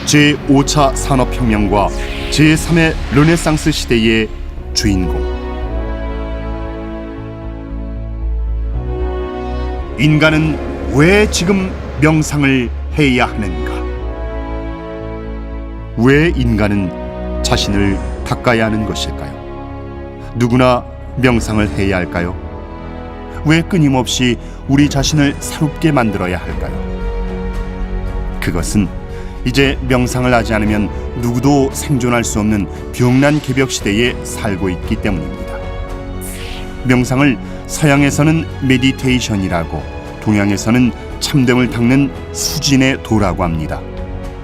제5차 산업혁명과 제3의 르네상스 시대의 주인공. 인간은 왜 지금 명상을 해야 하는가? 왜 인간은 자신을 닦아야 하는 것일까요? 누구나 명상을 해야 할까요? 왜 끊임없이 우리 자신을 새롭게 만들어야 할까요? 그것은 이제 명상을 하지 않으면 누구도 생존할 수 없는 병난 개벽 시대에 살고 있기 때문입니다. 명상을 서양에서는 메디테이션이라고, 동양에서는 참됨을 닦는 수진의 도라고 합니다.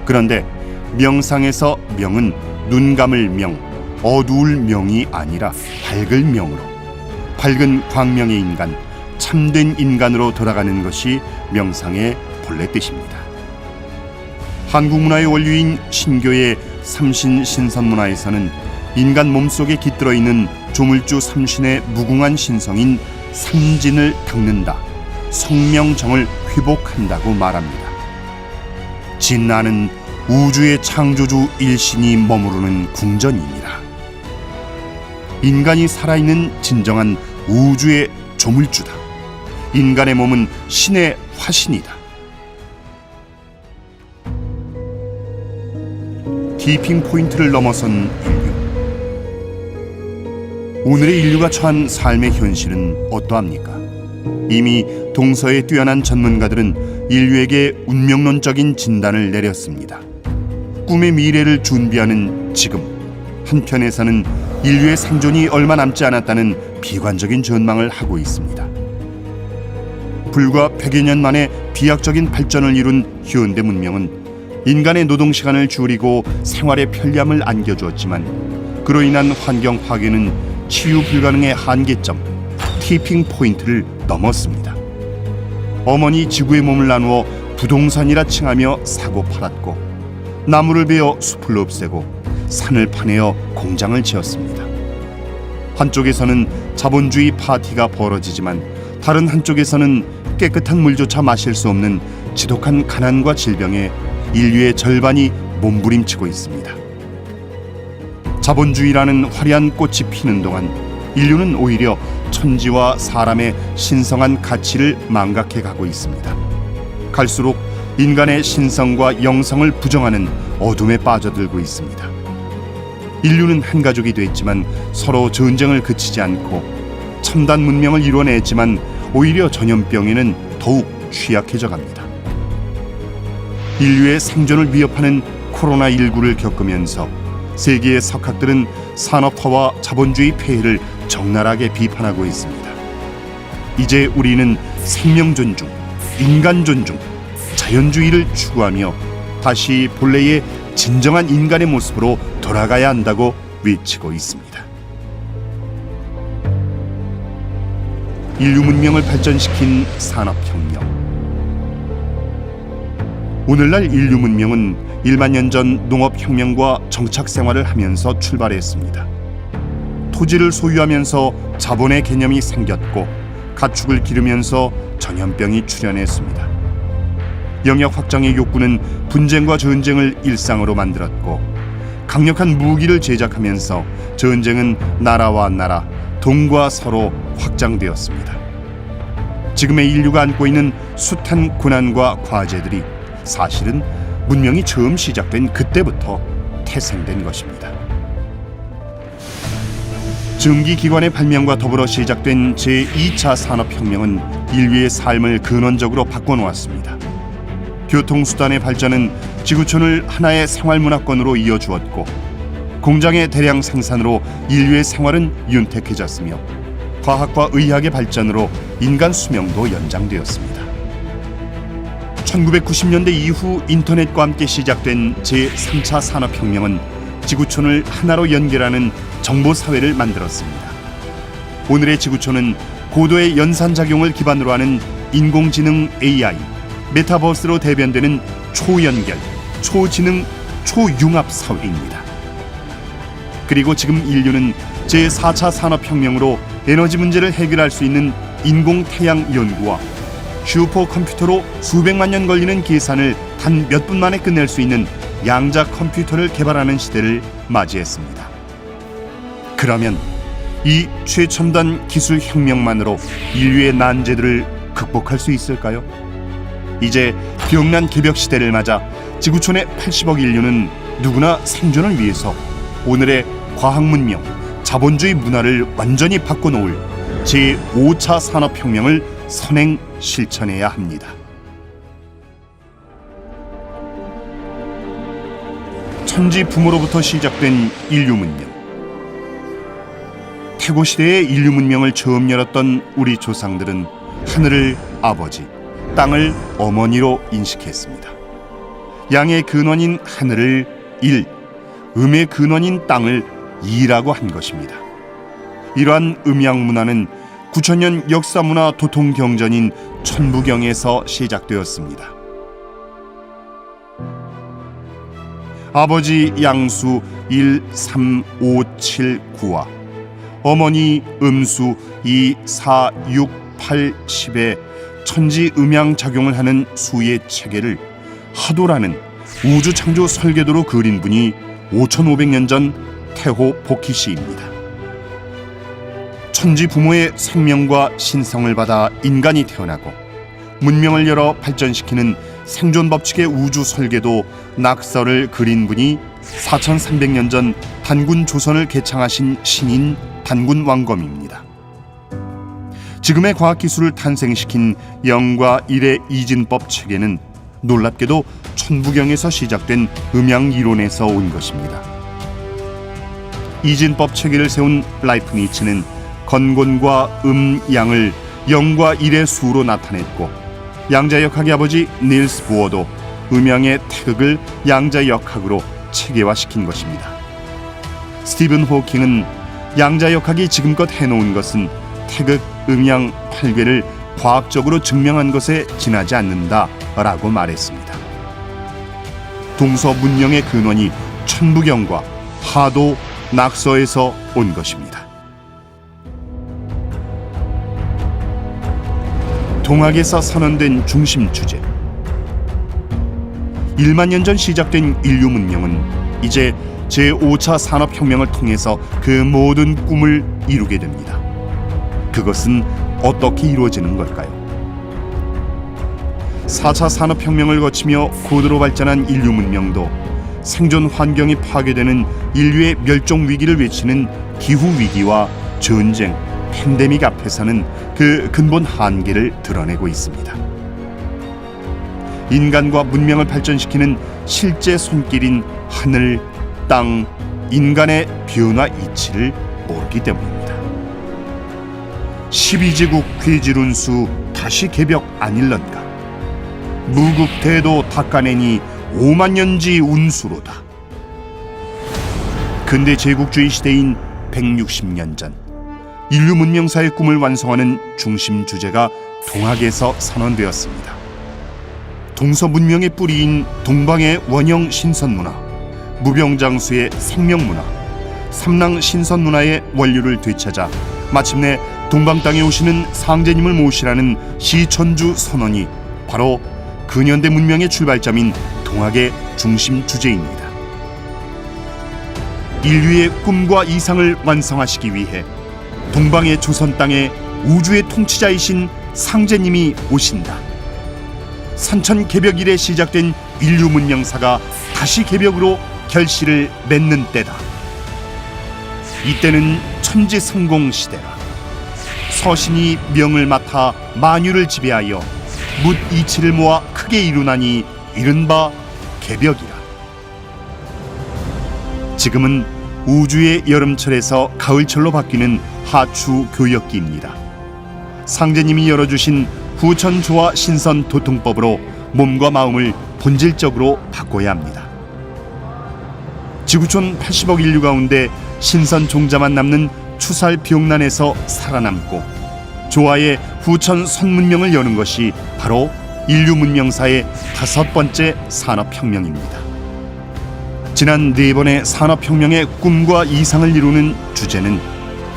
그런데 명상에서 명은 눈 감을 명, 어두울 명이 아니라 밝을 명으로, 밝은 광명의 인간, 참된 인간으로 돌아가는 것이 명상의 본래 뜻입니다. 한국 문화의 원류인 신교의 삼신신선문화에서는 인간 몸속에 깃들어 있는 조물주 삼신의 무궁한 신성인 삼진을 닦는다, 성명정을 회복한다고 말합니다. 진나는 우주의 창조주 일신이 머무르는 궁전이니라. 인간이 살아있는 진정한 우주의 조물주다. 인간의 몸은 신의 화신이다. 티핑 포인트를 넘어선 인류. 오늘의 인류가 처한 삶의 현실은 어떠합니까? 이미 동서의 뛰어난 전문가들은 인류에게 운명론적인 진단을 내렸습니다. 꿈의 미래를 준비하는 지금, 한편에서는 인류의 생존이 얼마 남지 않았다는 비관적인 전망을 하고 있습니다. 불과 100여 년 만에 비약적인 발전을 이룬 현대 문명은 인간의 노동시간을 줄이고 생활의 편리함을 안겨주었지만, 그로 인한 환경 파괴는 치유 불가능의 한계점, 티핑 포인트를 넘었습니다. 어머니 지구의 몸을 나누어 부동산이라 칭하며 사고 팔았고, 나무를 베어 숲을 없애고 산을 파내어 공장을 지었습니다. 한쪽에서는 자본주의 파티가 벌어지지만, 다른 한쪽에서는 깨끗한 물조차 마실 수 없는 지독한 가난과 질병에 인류의 절반이 몸부림치고 있습니다. 자본주의라는 화려한 꽃이 피는 동안 인류는 오히려 천지와 사람의 신성한 가치를 망각해 가고 있습니다. 갈수록 인간의 신성과 영성을 부정하는 어둠에 빠져들고 있습니다. 인류는 한 가족이 됐지만 서로 전쟁을 그치지 않고, 첨단 문명을 이뤄냈지만 오히려 전염병에는 더욱 취약해져 갑니다. 인류의 생존을 위협하는 코로나19를 겪으면서 세계의 석학들은 산업화와 자본주의 폐해를 적나라하게 비판하고 있습니다. 이제 우리는 생명 존중, 인간 존중, 자연주의를 추구하며 다시 본래의 진정한 인간의 모습으로 돌아가야 한다고 외치고 있습니다. 인류 문명을 발전시킨 산업혁명. 오늘날 인류 문명은 1만 년 전 농업혁명과 정착생활을 하면서 출발했습니다. 토지를 소유하면서 자본의 개념이 생겼고, 가축을 기르면서 전염병이 출현했습니다. 영역 확장의 욕구는 분쟁과 전쟁을 일상으로 만들었고, 강력한 무기를 제작하면서 전쟁은 나라와 나라, 동과 서로 확장되었습니다. 지금의 인류가 안고 있는 숱한 고난과 과제들이 사실은 문명이 처음 시작된 그때부터 태생된 것입니다. 전기기관의 발명과 더불어 시작된 제2차 산업혁명은 인류의 삶을 근원적으로 바꿔놓았습니다. 교통수단의 발전은 지구촌을 하나의 생활문화권으로 이어주었고, 공장의 대량 생산으로 인류의 생활은 윤택해졌으며, 과학과 의학의 발전으로 인간 수명도 연장되었습니다. 1990년대 이후 인터넷과 함께 시작된 제3차 산업혁명은 지구촌을 하나로 연결하는 정보사회를 만들었습니다. 오늘의 지구촌은 고도의 연산작용을 기반으로 하는 인공지능 AI, 메타버스로 대변되는 초연결, 초지능, 초융합 사회입니다. 그리고 지금 인류는 제4차 산업혁명으로 에너지 문제를 해결할 수 있는 인공태양 연구와 슈퍼컴퓨터로 수백만 년 걸리는 계산을 단 몇 분 만에 끝낼 수 있는 양자 컴퓨터를 개발하는 시대를 맞이했습니다. 그러면 이 최첨단 기술 혁명만으로 인류의 난제들을 극복할 수 있을까요? 이제 병난 개벽 시대를 맞아 지구촌의 80억 인류는 누구나 생존을 위해서 오늘의 과학 문명, 자본주의 문화를 완전히 바꿔놓을 제5차 산업혁명을 선행 실천해야 합니다. 천지 부모로부터 시작된 인류 문명. 태고 시대의 인류 문명을 처음 열었던 우리 조상들은 하늘을 아버지, 땅을 어머니로 인식했습니다. 양의 근원인 하늘을 일, 음의 근원인 땅을 이라고 한 것입니다. 이러한 음양 문화는 9천년 역사 문화 도통 경전인 천부경에서 시작되었습니다. 아버지 양수 1, 3, 5, 7, 9와 어머니 음수 2, 4, 6, 8, 10의 천지 음양 작용을 하는 수의 체계를 하도라는 우주 창조 설계도로 그린 분이 5,500년 전 태호 보키시입니다. 천지 부모의 생명과 신성을 받아 인간이 태어나고 문명을 열어 발전시키는 생존 법칙의 우주 설계도 낙서를 그린 분이 4,300년 전 단군 조선을 개창하신 신인 단군 왕검입니다. 지금의 과학기술을 탄생시킨 영과 일의 이진법 체계는 놀랍게도 천부경에서 시작된 음양 이론에서 온 것입니다. 이진법 체계를 세운 라이프니츠는 건곤과 양을 영과 일의 수로 나타냈고, 양자역학의 아버지 닐스 보어도 음양의 태극을 양자역학으로 체계화시킨 것입니다. 스티븐 호킹은 양자역학이 지금껏 해놓은 것은 태극, 음양, 8괴를 과학적으로 증명한 것에 지나지 않는다라고 말했습니다. 동서 문명의 근원이 천부경과 하도, 낙서에서 온 것입니다. 동학에서 선언된 중심 주제. 1만 년 전 시작된 인류 문명은 이제 제5차 산업혁명을 통해서 그 모든 꿈을 이루게 됩니다. 그것은 어떻게 이루어지는 걸까요? 4차 산업혁명을 거치며 고도로 발전한 인류 문명도 생존 환경이 파괴되는 인류의 멸종 위기를 외치는 기후 위기와 전쟁, 팬데믹 앞에서는 그 근본 한계를 드러내고 있습니다. 인간과 문명을 발전시키는 실제 손길인 하늘, 땅, 인간의 변화 이치를 모르기 때문입니다. 12제국 괴질운수 다시 개벽 아닐런가. 무국대도 닦아내니 5만년지 운수로다. 근대 제국주의 시대인 160년 전 인류 문명사의 꿈을 완성하는 중심 주제가 동학에서 선언되었습니다. 동서 문명의 뿌리인 동방의 원형 신선문화, 무병장수의 생명문화, 삼랑 신선문화의 원류를 되찾아 마침내 동방 땅에 오시는 상제님을 모시라는 시천주 선언이 바로 근현대 문명의 출발점인 동학의 중심 주제입니다. 인류의 꿈과 이상을 완성하시기 위해 동방의 조선 땅에 우주의 통치자이신 상제님이 오신다. 산천 개벽 이래 시작된 인류 문명사가 다시 개벽으로 결실을 맺는 때다. 이때는 천지 성공 시대라. 서신이 명을 맡아 만유를 지배하여 묻 이치를 모아 크게 이루나니 이른바 개벽이라. 지금은 우주의 여름철에서 가을철로 바뀌는 하추 교역기입니다. 상제님이 열어주신 후천조화 신선 도통법으로 몸과 마음을 본질적으로 바꿔야 합니다. 지구촌 80억 인류 가운데 신선 종자만 남는 추살 병난에서 살아남고 조화의 후천 선문명을 여는 것이 바로 인류 문명사의 5번째 산업혁명입니다. 지난 4번의 산업혁명의 꿈과 이상을 이루는 주제는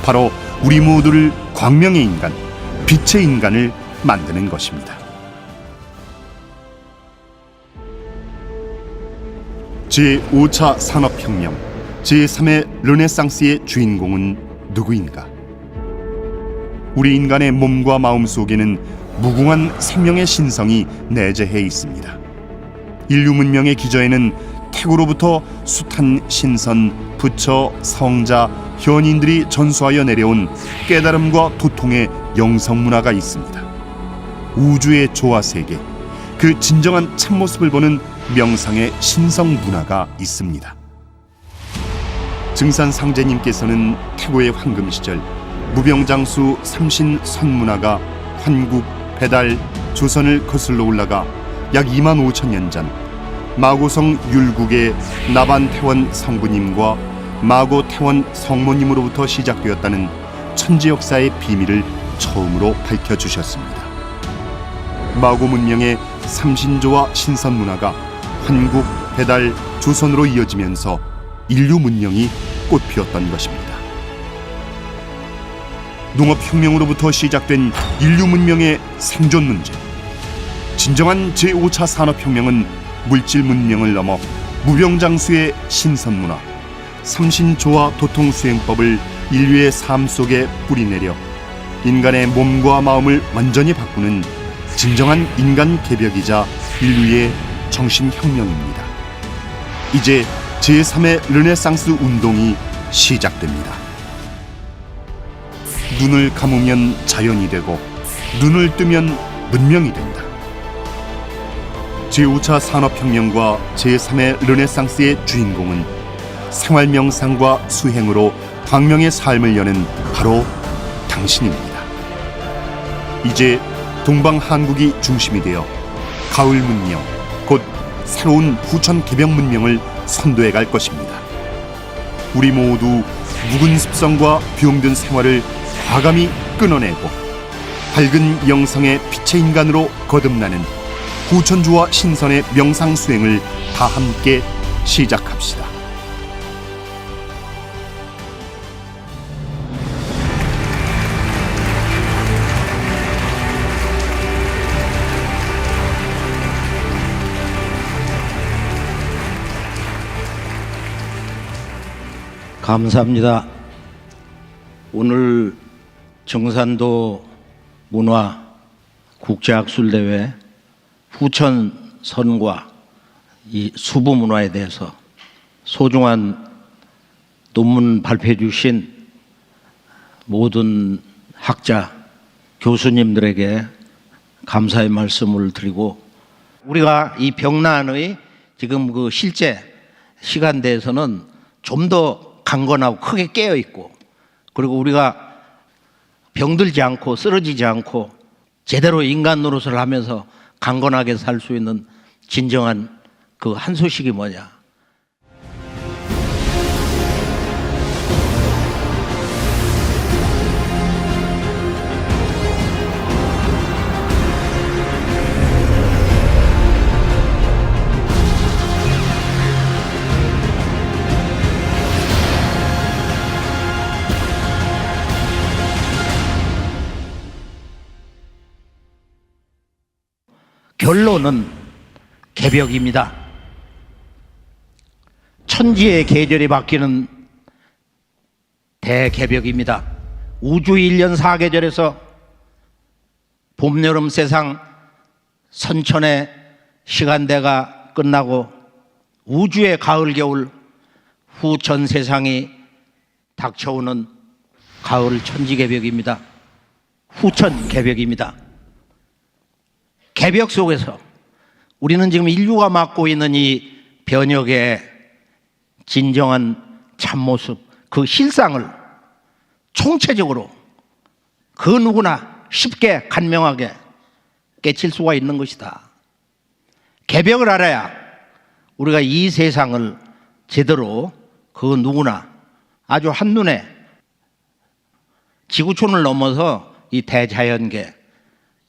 바로 우리 모두를 광명의 인간, 빛의 인간을 만드는 것입니다. 제5차 산업혁명, 제3의 르네상스의 주인공은 누구인가? 우리 인간의 몸과 마음 속에는 무궁한 생명의 신성이 내재해 있습니다. 인류 문명의 기저에는 태고로부터 숱한 신선, 부처, 성자, 현인들이 전수하여 내려온 깨달음과 도통의 영성 문화가 있습니다. 우주의 조화 세계, 그 진정한 참모습을 보는 명상의 신성 문화가 있습니다. 증산 상제님께서는 태고의 황금 시절 무병장수 삼신 선문화가 환국, 배달, 조선을 거슬러 올라가 약 2만 5천 년 전 마고성 율국의 나반태원 성부님과 마고태원 성모님으로부터 시작되었다는 천지 역사의 비밀을 처음으로 밝혀주셨습니다. 마고 문명의 삼신조와 신선 문화가 환국, 배달, 조선으로 이어지면서 인류 문명이 꽃피웠던 것입니다. 농업혁명으로부터 시작된 인류 문명의 생존 문제. 진정한 제5차 산업혁명은 물질 문명을 넘어 무병장수의 신선문화, 삼신조화 도통수행법을 인류의 삶 속에 뿌리내려 인간의 몸과 마음을 완전히 바꾸는 진정한 인간 개벽이자 인류의 정신혁명입니다. 이제 제3의 르네상스 운동이 시작됩니다. 눈을 감으면 자연이 되고 눈을 뜨면 문명이 된다. 제5차 산업혁명과 제3의 르네상스의 주인공은 생활명상과 수행으로 광명의 삶을 여는 바로 당신입니다. 이제 동방한국이 중심이 되어 가을 문명, 곧 새로운 후천 개벽 문명을 선도해 갈 것입니다. 우리 모두 묵은 습성과 병든 생활을 과감히 끊어내고 밝은 영성의 빛의 인간으로 거듭나는 후천주와 신선의 명상 수행을 다 함께 시작합시다. 감사합니다. 오늘 정산도 문화 국제학술대회 후천선과 이 수부 문화에 대해서 소중한 논문 발표해 주신 모든 학자, 교수님들에게 감사의 말씀을 드리고, 우리가 이 병난의 지금 그 실제 시간대에서는 좀 더 강건하고 크게 깨어 있고, 그리고 우리가 병들지 않고 쓰러지지 않고 제대로 인간 노릇을 하면서 강건하게 살 수 있는 진정한 그 한 소식이 뭐냐? 결론은 개벽입니다. 천지의 계절이 바뀌는 대개벽입니다. 우주 1년 4계절에서 봄, 여름, 세상 선천의 시간대가 끝나고 우주의 가을, 겨울, 후천 세상이 닥쳐오는 가을 천지개벽입니다. 후천 개벽입니다. 개벽 속에서 우리는 지금 인류가 맡고 있는 이 변혁의 진정한 참모습, 그 실상을 총체적으로 그 누구나 쉽게 간명하게 깨칠 수가 있는 것이다. 개벽을 알아야 우리가 이 세상을 제대로 그 누구나 아주 한눈에 지구촌을 넘어서 이 대자연계,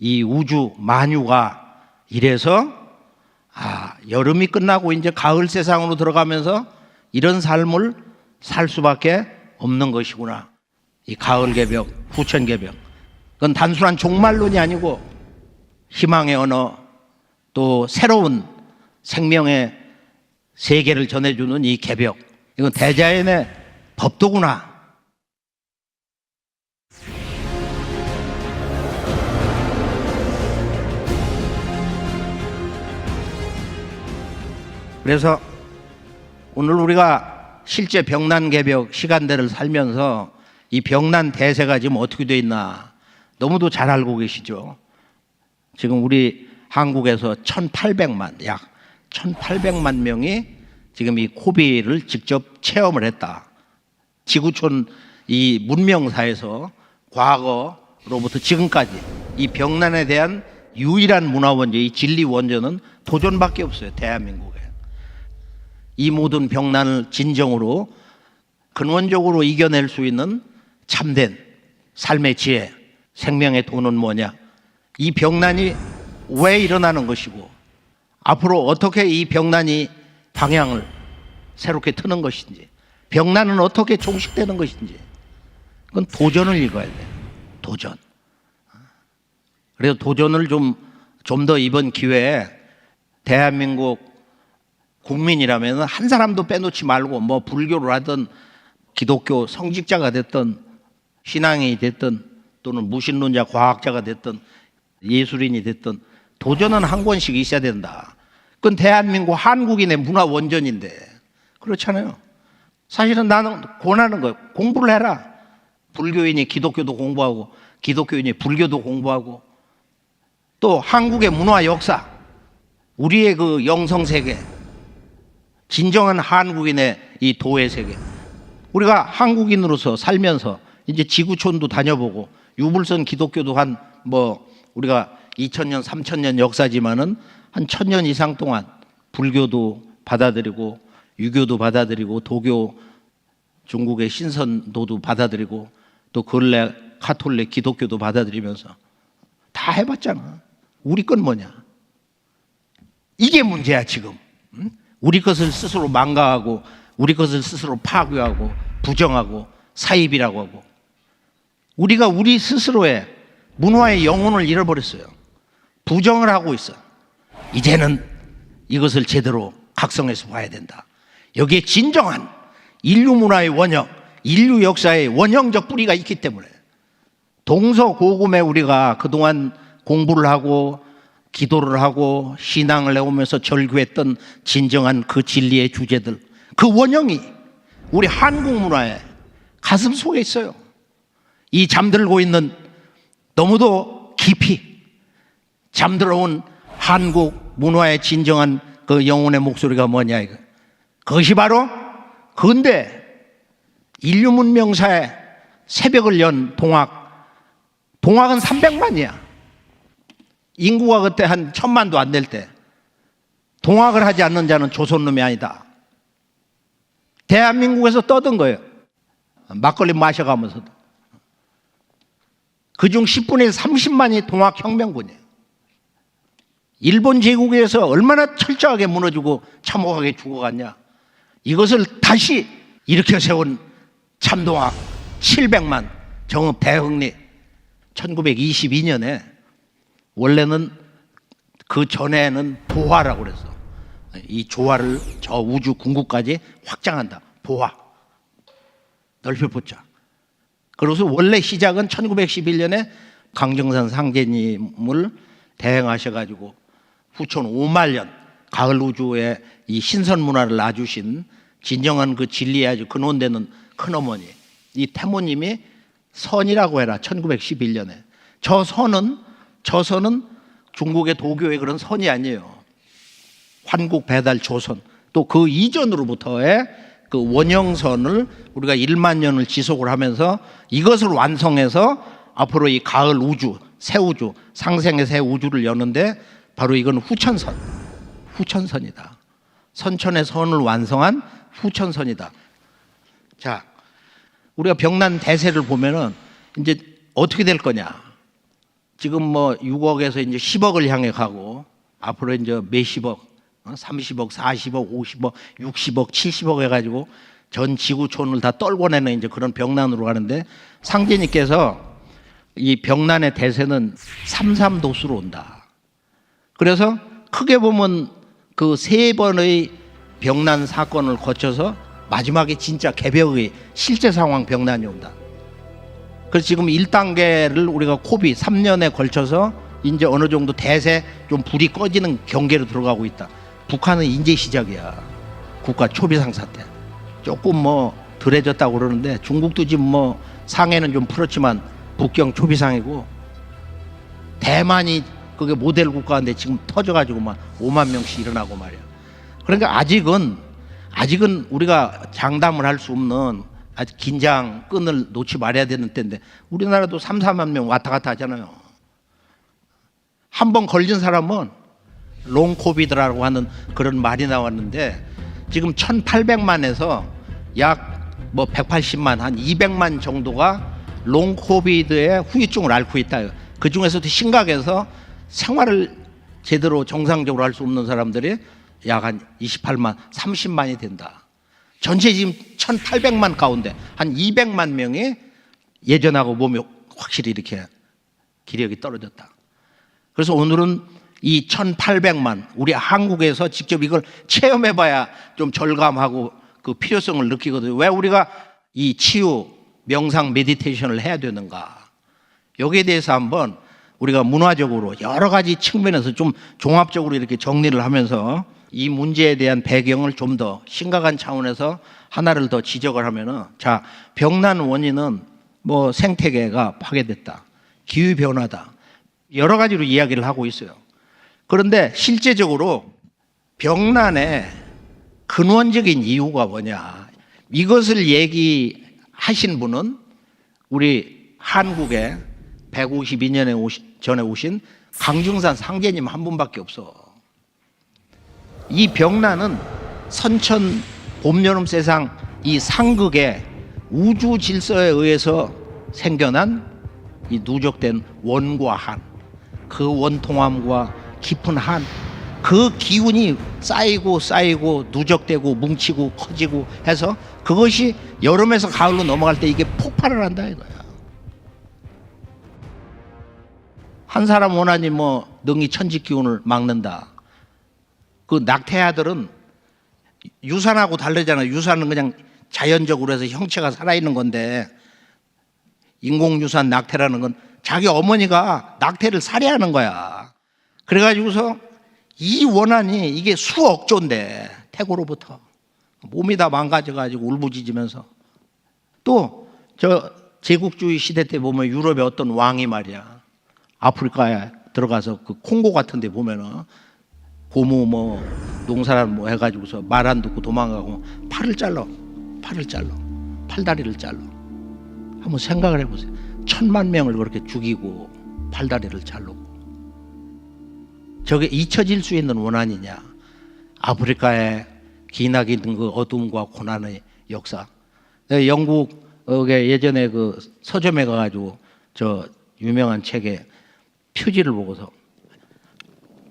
이 우주 만유가 이래서 여름이 끝나고 이제 가을 세상으로 들어가면서 이런 삶을 살 수밖에 없는 것이구나. 이 가을 개벽, 후천 개벽, 그건 단순한 종말론이 아니고 희망의 언어, 또 새로운 생명의 세계를 전해주는 이 개벽, 이건 대자연의 법도구나. 그래서 오늘 우리가 실제 병난 개벽 시간대를 살면서 이 병난 대세가 지금 어떻게 돼 있나 너무도 잘 알고 계시죠. 지금 우리 한국에서 1,800만, 약 1,800만 명이 지금 이 코비를 직접 체험을 했다. 지구촌 이 문명사에서 과거로부터 지금까지 이 병난에 대한 유일한 문화 원조, 이 진리 원조는 도전밖에 없어요. 대한민국에. 이 모든 병난을 진정으로 근원적으로 이겨낼 수 있는 참된 삶의 지혜, 생명의 도는 뭐냐? 이 병난이 왜 일어나는 것이고 앞으로 어떻게 이 병난이 방향을 새롭게 트는 것인지, 병난은 어떻게 종식되는 것인지, 그건 도전을 읽어야 돼. 도전. 그래서 도전을 좀 더 이번 기회에 대한민국 국민이라면 한 사람도 빼놓지 말고 뭐 불교를 하든 기독교 성직자가 됐든 신앙이 됐든 또는 무신론자 과학자가 됐든 예술인이 됐든 도전은 한 권씩 있어야 된다. 그건 대한민국 한국인의 문화 원전인데 그렇잖아요. 사실은 나는 권하는 거예요. 공부를 해라. 불교인이 기독교도 공부하고 기독교인이 불교도 공부하고 또 한국의 문화 역사, 우리의 그 영성세계, 진정한 한국인의 이 도의 세계, 우리가 한국인으로서 살면서 이제 지구촌도 다녀보고 유불선 기독교도 한 뭐 우리가 2000년 3000년 역사지만은 한 1000년 이상 동안 불교도 받아들이고 유교도 받아들이고 도교 중국의 신선도도 받아들이고 또 근래 카톨릭 기독교도 받아들이면서 다 해봤잖아. 우리 건 뭐냐? 이게 문제야 지금. 응? 우리 것을 스스로 망가하고 우리 것을 스스로 파괴하고 부정하고 사입이라고 하고 우리가 우리 스스로의 문화의 영혼을 잃어버렸어요. 부정을 하고 있어. 이제는 이것을 제대로 각성해서 봐야 된다. 여기에 진정한 인류 문화의 원형, 인류 역사의 원형적 뿌리가 있기 때문에 동서고금에 우리가 그동안 공부를 하고 기도를 하고 신앙을 해오면서 절규했던 진정한 그 진리의 주제들, 그 원형이 우리 한국 문화의 가슴 속에 있어요. 이 잠들고 있는 너무도 깊이 잠들어온 한국 문화의 진정한 그 영혼의 목소리가 뭐냐 이거. 그것이 바로 근대 인류 문명사의 새벽을 연 동학. 동학은 300만이야. 인구가 그때 한 1000만도 안 될 때 동학을 하지 않는 자는 조선놈이 아니다. 대한민국에서 떠든 거예요. 막걸리 마셔가면서도. 그중 10분의 30만이 동학혁명군이에요. 일본 제국에서 얼마나 철저하게 무너지고 참혹하게 죽어갔냐. 이것을 다시 일으켜 세운 참동학 700만 정읍 대흥리 1922년에 원래는 그 전에는 보화라고 그랬어. 이 조화를 저 우주 궁극까지 확장한다. 보화. 넓혀보자. 그래서 원래 시작은 1911년에 강정산 상제님을 대행하셔가지고 후천 5만 년 가을 우주에 이 신선 문화를 놔주신 진정한 그 진리에 아주 근원되는 큰어머니 이 태모님이 선이라고 해라. 1911년에 저 선은 중국의 도교의 그런 선이 아니에요. 환국 배달 조선 또 그 이전으로부터의 그 원형선을 우리가 1만 년을 지속을 하면서 이것을 완성해서 앞으로 이 가을 우주, 새 우주, 상생의 새 우주를 여는데 바로 이건 후천선이다. 선천의 선을 완성한 후천선이다. 자, 우리가 병난 대세를 보면은 이제 어떻게 될 거냐? 지금 뭐 6억에서 이제 10억을 향해 가고 앞으로 이제 몇십억, 30억, 40억, 50억, 60억, 70억 해가지고 전 지구촌을 다 떨궈내는 이제 그런 병난으로 가는데 상제님께서 이 병난의 대세는 삼삼도수로 온다. 그래서 크게 보면 그 세 번의 병난 사건을 거쳐서 마지막에 진짜 개벽의 실제 상황 병난이 온다. 그래서 지금 1단계를 우리가 코비 3년에 걸쳐서 이제 어느 정도 대세 좀 불이 꺼지는 경계로 들어가고 있다. 북한은 이제 시작이야. 국가 초비상 사태. 조금 뭐 덜해졌다고 그러는데 중국도 지금 뭐 상해는 좀 풀었지만 북경 초비상이고, 대만이 그게 모델 국가인데 지금 터져가지고 막 5만 명씩 일어나고 말이야. 그러니까 아직은 우리가 장담을 할 수 없는 아주 긴장 끈을 놓지 말아야 되는 때인데, 우리나라도 3, 4만 명 왔다 갔다 하잖아요. 한 번 걸린 사람은 롱 코비드라고 하는 그런 말이 나왔는데, 지금 1,800만에서 약 뭐 180만, 한 200만 정도가 롱 코비드의 후유증을 앓고 있다. 그 중에서도 심각해서 생활을 제대로 정상적으로 할 수 없는 사람들이 약 한 28만, 30만이 된다. 전체 지금 1,800만 가운데 한 200만 명이 예전하고 몸이 확실히 이렇게 기력이 떨어졌다. 그래서 오늘은 이 1,800만, 우리 한국에서 직접 이걸 체험해봐야 좀 절감하고 그 필요성을 느끼거든요. 왜 우리가 이 치유, 명상, 메디테이션을 해야 되는가? 여기에 대해서 한번 우리가 문화적으로 여러 가지 측면에서 좀 종합적으로 이렇게 정리를 하면서 이 문제에 대한 배경을 좀 더 심각한 차원에서 하나를 더 지적을 하면은, 자, 병난 원인은 뭐 생태계가 파괴됐다, 기후변화다, 여러 가지로 이야기를 하고 있어요. 그런데 실제적으로 병난의 근원적인 이유가 뭐냐, 이것을 얘기하신 분은 우리 한국에 152년에 전에 오신 강중산 상제님 한 분밖에 없어. 이 병난은 선천 봄, 여름, 세상 이 상극의 우주 질서에 의해서 생겨난 이 누적된 원과 한, 그 원통함과 깊은 한, 그 기운이 쌓이고 누적되고 뭉치고 커지고 해서 그것이 여름에서 가을로 넘어갈 때 이게 폭발을 한다 이거야. 한 사람 원한이 뭐 능이 천지 기운을 막는다. 그 낙태아들은 유산하고 다르잖아요. 유산은 그냥 자연적으로 해서 형체가 살아있는 건데, 인공유산 낙태라는 건 자기 어머니가 낙태를 살해하는 거야. 그래가지고서 이 원한이 이게 수억 조인데, 태고로부터 몸이 다 망가져가지고 울부짖으면서, 또 저 제국주의 시대 때 보면 유럽의 어떤 왕이 말이야, 아프리카에 들어가서 그 콩고 같은 데 보면은 고무 뭐 농사를 뭐 해가지고서 말 안 듣고 도망가고 팔을 잘라, 팔다리를 잘라. 한번 생각을 해보세요. 1,000만 명을 그렇게 죽이고 팔다리를 자르고, 저게 잊혀질 수 있는 원한이냐? 아프리카에 기나긴 그 어둠과 고난의 역사. 영국에 예전에 그 서점에 가가지고 저 유명한 책에 표지를 보고서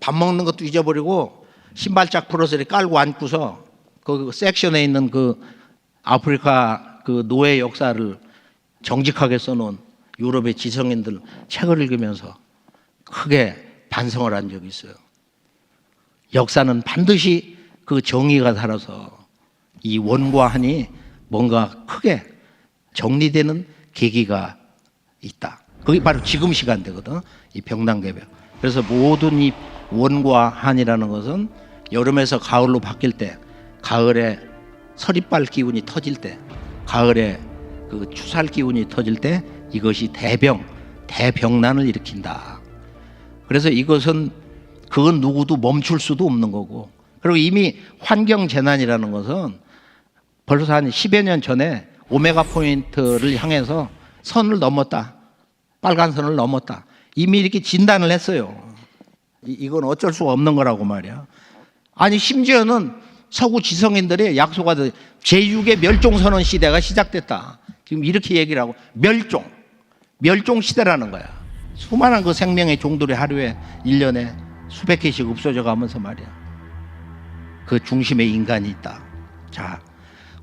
밥 먹는 것도 잊어버리고 신발짝 풀어서 이렇게 깔고 앉고서 그 섹션에 있는 그 아프리카 그 노예 역사를 정직하게 써놓은 유럽의 지성인들 책을 읽으면서 크게 반성을 한 적이 있어요. 역사는 반드시 그 정의가 살아서 이 원과 한이 뭔가 크게 정리되는 계기가 있다. 그게 바로 지금 시간대거든, 이 병난개벽. 그래서 모든 이 원과 한이라는 것은 여름에서 가을로 바뀔 때, 가을에 서리빨 기운이 터질 때, 가을에 그 추살 기운이 터질 때 이것이 대병난을 일으킨다. 그래서 이것은 그건 누구도 멈출 수도 없는 거고, 그리고 이미 환경재난이라는 것은 벌써 한 10여 년 전에 오메가 포인트를 향해서 선을 넘었다, 빨간 선을 넘었다, 이미 이렇게 진단을 했어요. 이건 어쩔 수가 없는 거라고 말이야. 아니 심지어는 서구 지성인들이 약속하듯 제6의 멸종선언 시대가 시작됐다. 지금 이렇게 얘기를 하고, 멸종 시대라는 거야. 수많은 그 생명의 종들이 하루에 1년에 수백 개씩 없어져 가면서 말이야, 그 중심에 인간이 있다. 자,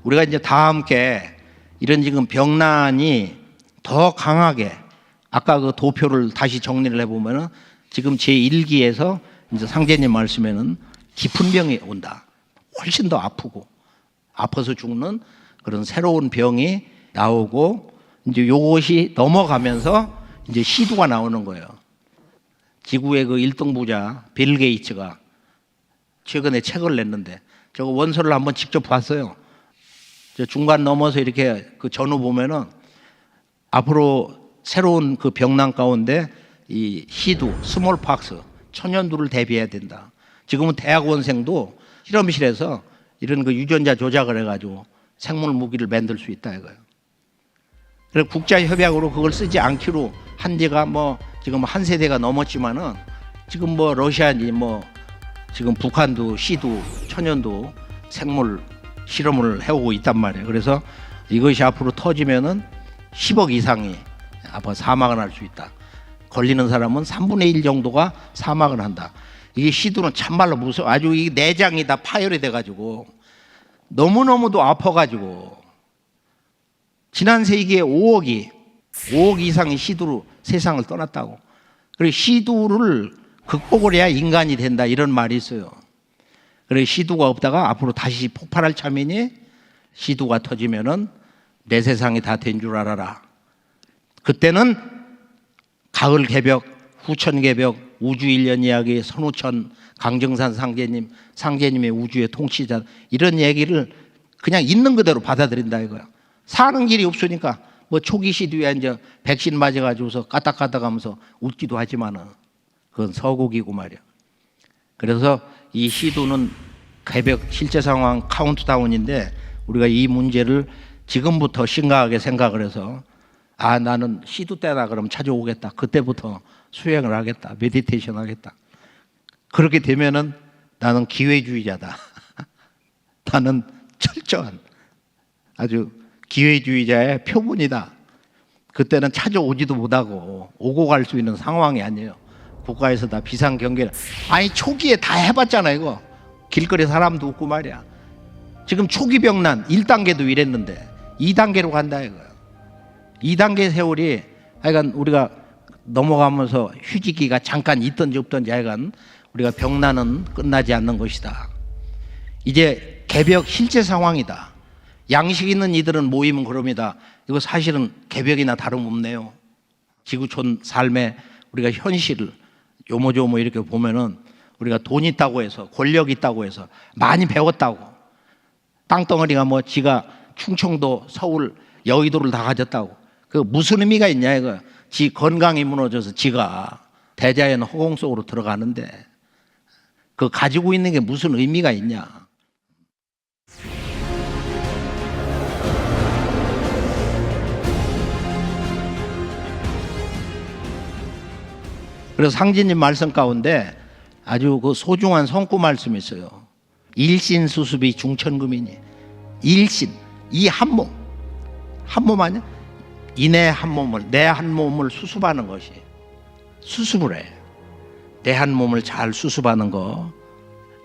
우리가 이제 다 함께 이런 지금 병난이 더 강하게, 아까 그 도표를 다시 정리를 해보면은 지금 제1기에서 이제 상제님 말씀에는 깊은 병이 온다, 훨씬 더 아프고 아파서 죽는 그런 새로운 병이 나오고 이제 요것이 넘어가면서 이제 시두가 나오는 거예요. 지구의 그 1등 부자 빌 게이츠가 최근에 책을 냈는데 저거 원서를 한번 직접 봤어요. 저 중간 넘어서 이렇게 그 전후 보면은 앞으로 새로운 그 병난 가운데 이 시두, 스몰팍스, 천연두를 대비해야 된다. 지금은 대학원생도 실험실에서 이런 그 유전자 조작을 해가지고 생물 무기를 만들 수 있다 이거예요. 그래서 국제협약으로 그걸 쓰지 않기로 한 지가 뭐 지금 한 세대가 넘었지만은 지금 뭐 러시아니 뭐 지금 북한도 시두, 천연두 생물 실험을 해오고 있단 말이에요. 그래서 이것이 앞으로 터지면은 10억 이상이 앞으로 사망을 할 수 있다. 걸리는 사람은 3분의 1 정도가 사망을 한다. 이게 시두는 참말로 무서워. 아주 이 내장이 다 파열이 돼가지고 너무너무도 아파가지고 지난 세기에 5억 이상이 시두로 세상을 떠났다고. 그리고 시두를 극복을 해야 인간이 된다 이런 말이 있어요. 그래서 시두가 없다가 앞으로 다시 폭발할 참이니 시두가 터지면은 내 세상이 다 된 줄 알아라. 그때는 가을 개벽, 후천 개벽, 우주 일년 이야기, 선우천, 강정산 상제님의 우주의 통치자 이런 얘기를 그냥 있는 그대로 받아들인다 이거야. 사는 길이 없으니까 뭐 초기 시두에 이제 백신 맞아가지고서 까딱까딱하면서 웃기도 하지만은 그건 서국이고 말이야. 그래서 이 시두는 개벽 실제 상황 카운트다운인데 우리가 이 문제를 지금부터 심각하게 생각을 해서 아 나는 시두 때나 그럼 찾아오겠다. 그때부터 수행을 하겠다. 메디테이션 하겠다. 그렇게 되면은 나는 기회주의자다. 나는 철저한 아주 기회주의자의 표본이다. 그때는 찾아오지도 못하고 오고 갈 수 있는 상황이 아니에요. 국가에서 다 비상경계. 아니 초기에 다 해봤잖아 이거. 길거리 사람도 없고 말이야. 지금 초기 병난 1단계도 이랬는데 2단계로 간다 이거야. 2단계 세월이 하여간 우리가 넘어가면서 휴지기가 잠깐 있든지 없든지 하여간 우리가 병난은 끝나지 않는 것이다. 이제 개벽 실제 상황이다. 양식 있는 이들은 모이면 그럽니다. 이거 사실은 개벽이나 다름없네요. 지구촌 삶의 우리가 현실을 요모조모 이렇게 보면은 우리가 돈 있다고 해서 권력 있다고 해서 많이 배웠다고 땅덩어리가 뭐 지가 충청도 서울 여의도를 다 가졌다고 그 무슨 의미가 있냐 이거. 지 건강이 무너져서 지가 대자연 허공 속으로 들어가는데 그 가지고 있는 게 무슨 의미가 있냐. 그래서 상진님 말씀 가운데 아주 그 소중한 성구 말씀이 있어요. 일신수습이 중천금이니. 일신, 이 한 몸. 한 몸 아니야? 이내 한 몸을, 내 한 몸을 수습하는 것이. 수습을 해. 내 한 몸을 잘 수습하는 거.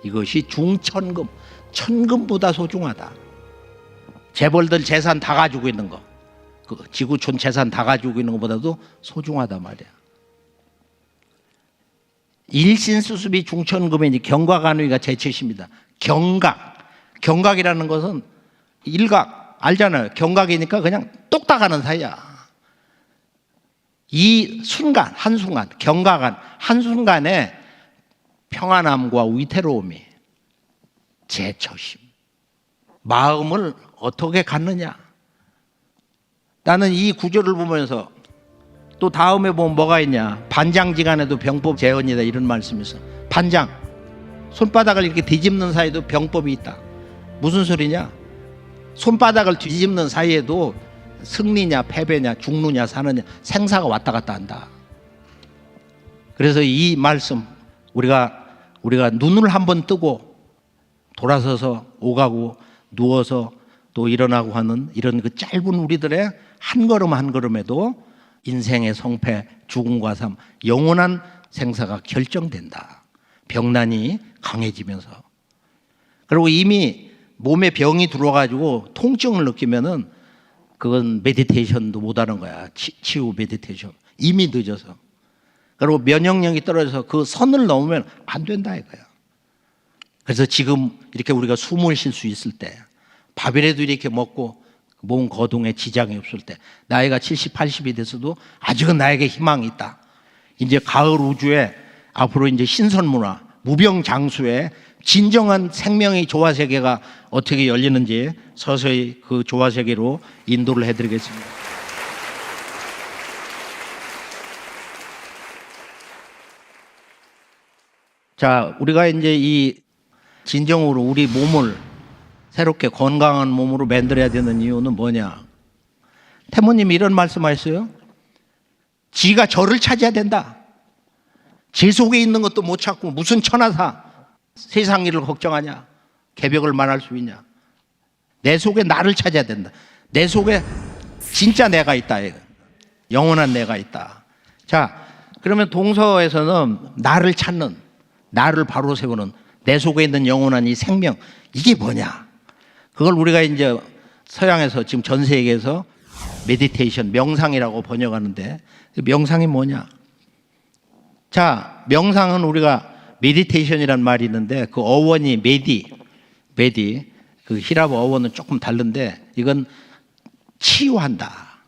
이것이 중천금. 천금보다 소중하다. 재벌들 재산 다 가지고 있는 거. 그 지구촌 재산 다 가지고 있는 것보다도 소중하다 말이야. 일신수습이 중천금이니 경각안위가 제철입니다. 경각이라는 것은 일각 알잖아요. 경각이니까 그냥 똑딱하는 사이야. 이 순간 한순간 경각한 한순간에 평안함과 위태로움이 제처심. 마음을 어떻게 갖느냐. 나는 이 구절을 보면서 또 다음에 보면 뭐가 있냐. 반장지간에도 병법 재언이다 이런 말씀이 있어. 반장 손바닥을 이렇게 뒤집는 사이에도 병법이 있다. 무슨 소리냐. 손바닥을 뒤집는 사이에도 승리냐 패배냐 죽느냐 사느냐 생사가 왔다 갔다 한다. 그래서 이 말씀 우리가 눈을 한번 뜨고 돌아서서 오가고 누워서 또 일어나고 하는 이런 그 짧은 우리들의 한 걸음 한 걸음에도 인생의 성패, 죽음과 삶, 영원한 생사가 결정된다. 병난이 강해지면서. 그리고 이미 몸에 병이 들어와가지고 통증을 느끼면은 그건 메디테이션도 못하는 거야. 치유 메디테이션. 이미 늦어서. 그리고 면역력이 떨어져서 그 선을 넘으면 안 된다 이거야. 그래서 지금 이렇게 우리가 숨을 쉴 수 있을 때, 밥이라도 이렇게 먹고 몸 거동에 지장이 없을 때, 나이가 70, 80이 돼서도 아직은 나에게 희망이 있다. 이제 가을 우주에 앞으로 이제 신선문화, 무병장수의 진정한 생명의 조화세계가 어떻게 열리는지 서서히 그 조화세계로 인도를 해드리겠습니다. 자, 우리가 이제 이 진정으로 우리 몸을 새롭게 건강한 몸으로 만들어야 되는 이유는 뭐냐? 태모님이 이런 말씀하셨어요. 지가 저를 찾아야 된다. 제 속에 있는 것도 못 찾고 무슨 천하사 세상 일을 걱정하냐? 개벽을 만할 수 있냐? 내 속에 나를 찾아야 된다. 내 속에 진짜 내가 있다. 영원한 내가 있다. 자, 그러면 동서에서는 나를 찾는, 나를 바로 세우는 내 속에 있는 영원한 이 생명, 이게 뭐냐? 그걸 우리가 이제 서양에서 지금 전 세계에서 메디테이션, 명상이라고 번역하는데, 명상이 뭐냐? 자, 명상은 우리가 메디테이션이란 말이 있는데 그 어원이 메디, 그 히랍 어원은 조금 다른데 이건 치유한다.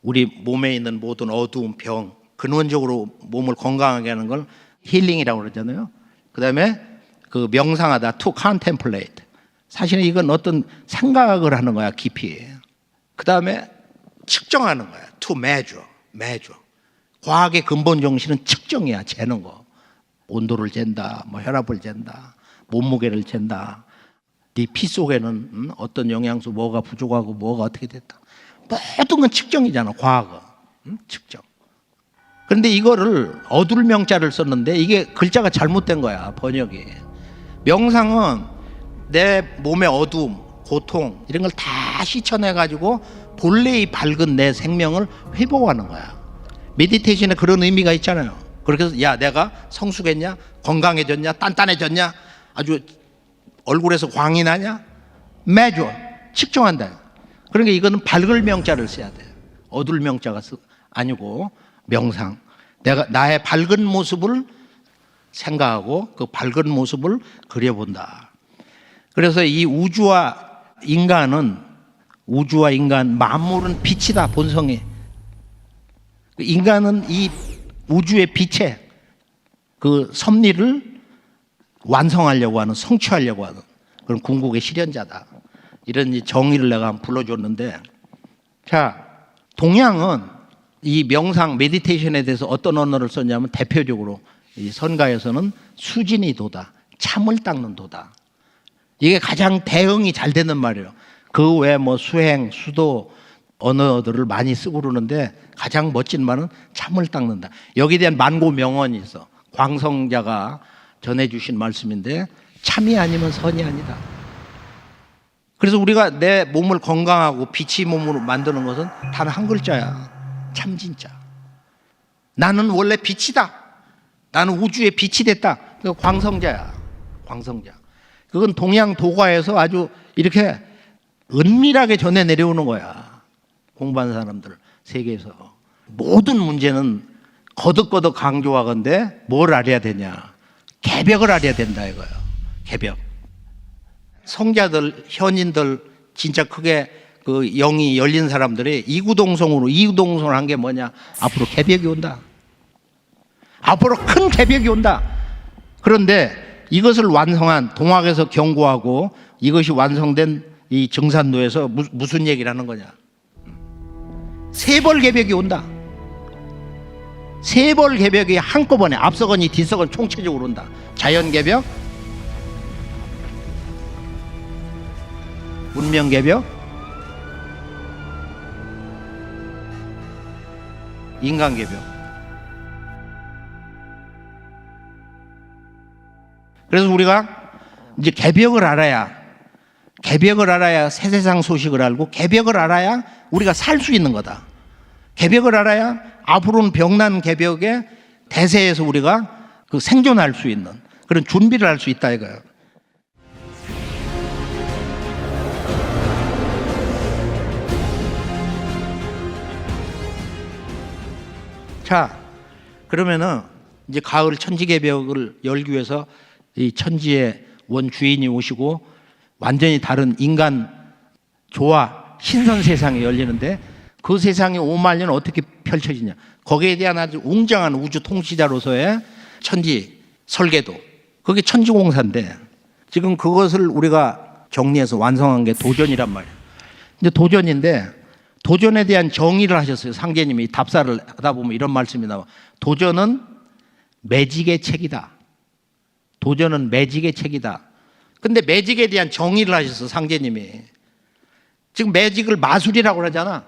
우리 몸에 있는 모든 어두운 병, 근원적으로 몸을 건강하게 하는 걸 힐링이라고 그러잖아요. 그 다음에 그 명상하다, to contemplate. 사실은 이건 어떤 생각을 하는 거야, 깊이. 그 다음에 측정하는 거야, to measure. 과학의 근본 정신은 측정이야, 재는 거. 온도를 잰다, 뭐 혈압을 잰다, 몸무게를 잰다. 네 피 속에는 어떤 영양소 뭐가 부족하고 뭐가 어떻게 됐다. 모든 건 측정이잖아, 과학은. 측정. 그런데 이거를 어둘명자를 썼는데 이게 글자가 잘못된 거야, 번역이. 명상은 내 몸의 어두움, 고통 이런 걸 다 씻어내가지고 본래의 밝은 내 생명을 회복하는 거야. 메디테이션에 그런 의미가 있잖아요. 그렇게 해서 야, 내가 성숙했냐? 건강해졌냐? 단단해졌냐? 아주 얼굴에서 광이 나냐? 매주 측정한다. 그러니까 이거는 밝을 명자를 써야 돼. 어둘 명자가 아니고 명상. 내가 나의 밝은 모습을 생각하고 그 밝은 모습을 그려본다. 그래서 이 우주와 인간, 만물은 빛이다, 본성이. 인간은 이 우주의 빛의 그 섭리를 완성하려고 하는, 성취하려고 하는 그런 궁극의 실현자다. 이런 정의를 내가 한번 불러줬는데, 자, 동양은 이 명상, 메디테이션에 대해서 어떤 언어를 썼냐면 대표적으로 이 선가에서는 수진이 도다, 참을 닦는 도다. 이게 가장 대응이 잘 되는 말이에요. 그 외에 뭐 수행, 수도 언어들을 많이 쓰고 그러는데 가장 멋진 말은 참을 닦는다. 여기에 대한 만고 명언이 있어. 광성자가 전해주신 말씀인데 참이 아니면 선이 아니다. 그래서 우리가 내 몸을 건강하고 빛이 몸으로 만드는 것은 단 한 글자야. 참진짜. 나는 원래 빛이다. 나는 우주의 빛이 됐다. 그 광성자야. 광성자. 그건 동양 도가에서 아주 이렇게 은밀하게 전해 내려오는 거야. 공부하는 사람들 세계에서. 모든 문제는 거듭거듭 강조하건대 뭘 알아야 되냐? 개벽을 알아야 된다 이거예요. 개벽. 성자들, 현인들 진짜 크게 그 영이 열린 사람들이 이구동성을 한 게 뭐냐? 앞으로 개벽이 온다. 앞으로 큰 개벽이 온다. 그런데 이것을 완성한 동학에서 경고하고 이것이 완성된 이 정산도에서 무슨 얘기를 하는 거냐? 세벌 개벽이 온다. 세벌 개벽이 한꺼번에 앞서거니 뒤서거니 총체적으로 온다. 자연 개벽, 문명 개벽, 인간 개벽. 그래서 우리가 이제 개벽을 알아야 새 세상 소식을 알고 개벽을 알아야 우리가 살 수 있는 거다. 개벽을 알아야 앞으로는 병난 개벽의 대세에서 우리가 그 생존할 수 있는 그런 준비를 할 수 있다 이거예요. 자, 그러면은 이제 가을 천지개벽을 열기 위해서 이 천지에 원주인이 오시고 완전히 다른 인간 조화 신선 세상이 열리는데 그 세상이 5만 년 어떻게 펼쳐지냐. 거기에 대한 아주 웅장한 우주 통치자로서의 천지 설계도. 그게 천지공사인데 지금 그것을 우리가 정리해서 완성한 게 도전이란 말이에요. 근데 도전인데 도전에 대한 정의를 하셨어요. 상제님이 답사를 하다 보면 이런 말씀이 나와. 도전은 매직의 책이다. 도전은 매직의 책이다. 근데 매직에 대한 정의를 하셨어, 상제님이. 지금 매직을 마술이라고 그러잖아.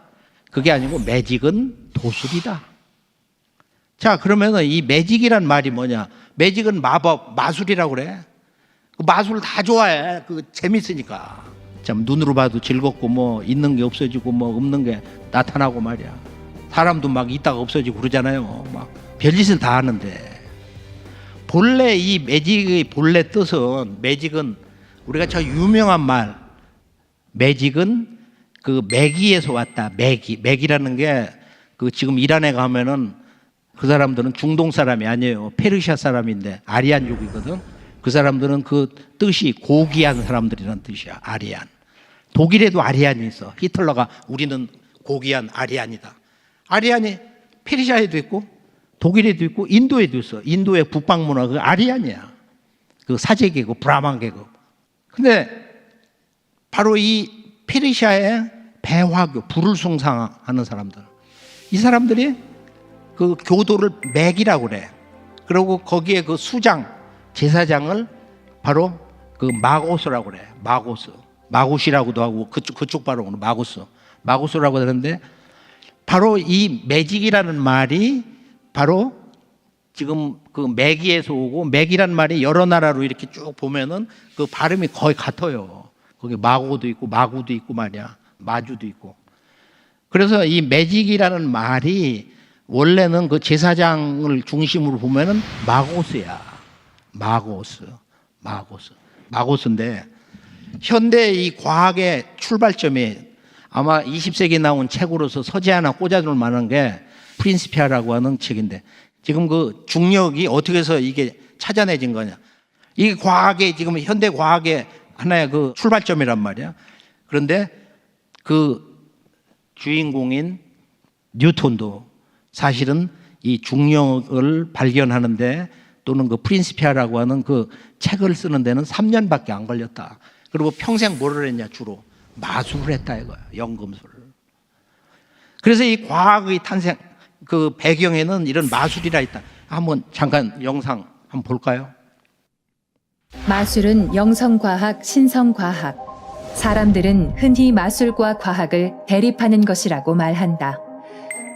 그게 아니고 매직은 도술이다. 자, 그러면 이 매직이란 말이 뭐냐? 매직은 마법, 마술이라고 그래. 그 마술 다 좋아해. 그 재밌으니까. 참 눈으로 봐도 즐겁고 뭐 있는 게 없어지고 뭐 없는 게 나타나고 말이야. 사람도 막 있다가 없어지고 그러잖아요. 막 별짓을 다 하는데. 본래 이 매직의 본래 뜻은 매직은 우리가 저 유명한 말 매직은 그 매기에서 왔다. 매기라는 게 그 지금 이란에 가면은 그 사람들은 중동 사람이 아니에요. 페르시아 사람인데 아리안족이거든. 그 사람들은 그 뜻이 고귀한 사람들이란 뜻이야. 아리안. 독일에도 아리안이 있어. 히틀러가 우리는 고귀한 아리안이다. 아리안이 페르시아에도 있고 독일에도 있고 인도에도 있어. 인도의 북방 문화 그 아리안이야. 그 사제계급, 브라만 계급. 근데 바로 이 페르시아의 배화교, 불을 숭상하는 사람들. 이 사람들이 그 교도를 맥이라고 그래. 그리고 거기에 그 수장, 제사장을 바로 그 마고스라고 그래. 마고스. 마고시라고도 하고 그쪽 발음으로 마고스라고 하는데 바로 이 매직이라는 말이 바로 지금 그 매기에서 오고 매기란 말이 여러 나라로 이렇게 쭉 보면은 그 발음이 거의 같아요. 거기 마고도 있고 마구도 있고 말이야. 마주도 있고. 그래서 이 매직이라는 말이 원래는 그 제사장을 중심으로 보면은 마고스야. 마고스인데 현대 이 과학의 출발점이 아마 20세기에 나온 책으로서 서재 하나 꽂아둘 만한 게 프린시피아라고 하는 책인데 지금 그 중력이 어떻게 해서 이게 찾아내진 거냐. 이게 과학의 지금 현대 과학의 하나의 그 출발점이란 말이야. 그런데 그 주인공인 뉴턴도 사실은 이 중력을 발견하는데 또는 그 프린시피아라고 하는 그 책을 쓰는 데는 3년밖에 안 걸렸다. 그리고 평생 뭐를 했냐 주로 마술을 했다 이거야. 연금술을. 그래서 이 과학의 탄생 그 배경에는 이런 마술이라 있다. 한번 잠깐 영상 한번 볼까요? 마술은 영성과학, 신성과학. 사람들은 흔히 마술과 과학을 대립하는 것이라고 말한다.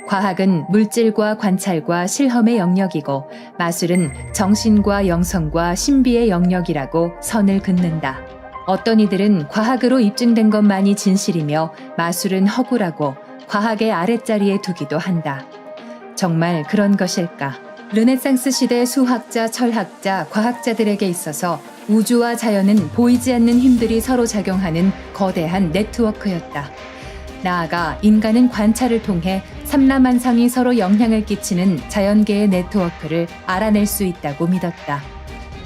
과학은 물질과 관찰과 실험의 영역이고 마술은 정신과 영성과 신비의 영역이라고 선을 긋는다. 어떤 이들은 과학으로 입증된 것만이 진실이며 마술은 허구라고 과학의 아랫자리에 두기도 한다. 정말 그런 것일까? 르네상스 시대 수학자, 철학자, 과학자들에게 있어서 우주와 자연은 보이지 않는 힘들이 서로 작용하는 거대한 네트워크였다. 나아가 인간은 관찰을 통해 삼라만상이 서로 영향을 끼치는 자연계의 네트워크를 알아낼 수 있다고 믿었다.